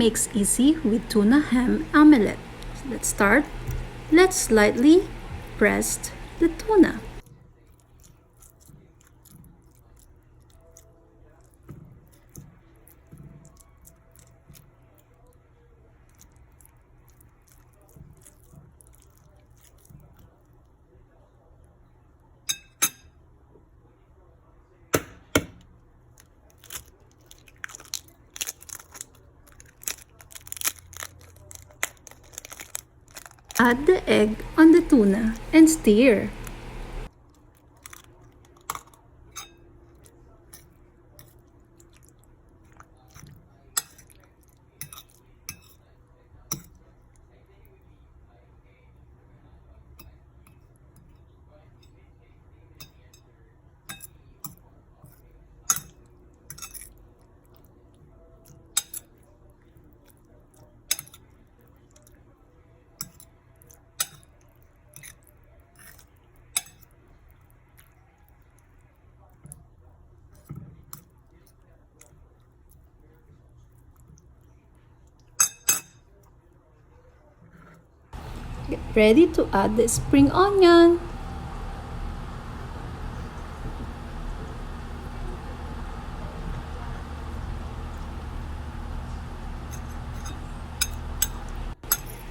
makes easy with tuna ham omelette. So let's start. Let's slightly press the tuna. Add the egg on the tuna and stir. Get ready to add the spring onion.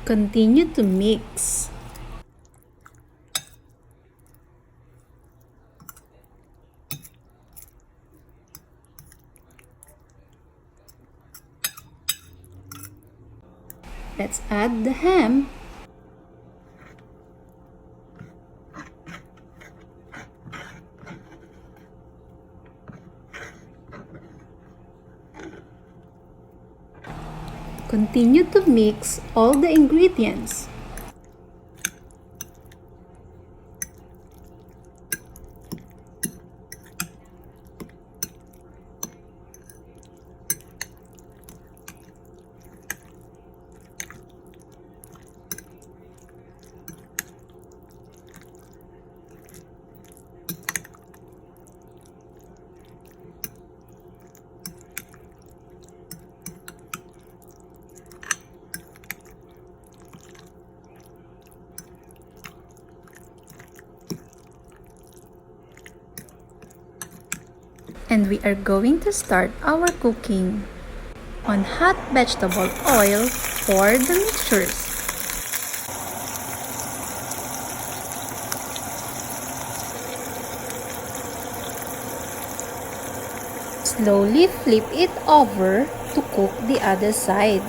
Continue to mix. Let's add the ham. Continue to mix all the ingredients. And we are going to start our cooking. On hot vegetable oil, pour the mixtures. Slowly flip it over to cook the other side.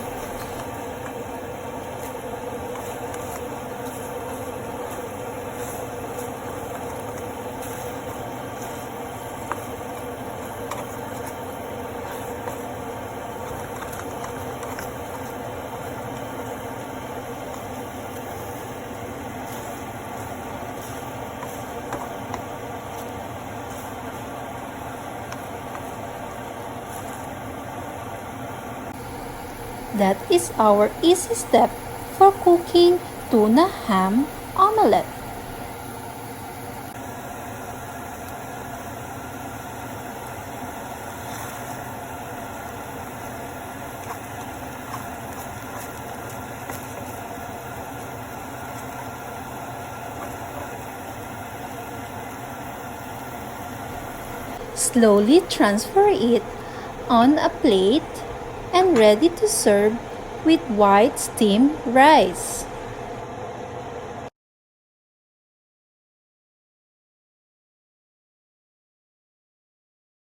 That is our easy step for cooking tuna ham omelette. Slowly transfer it on a plate and ready to serve with white steamed rice.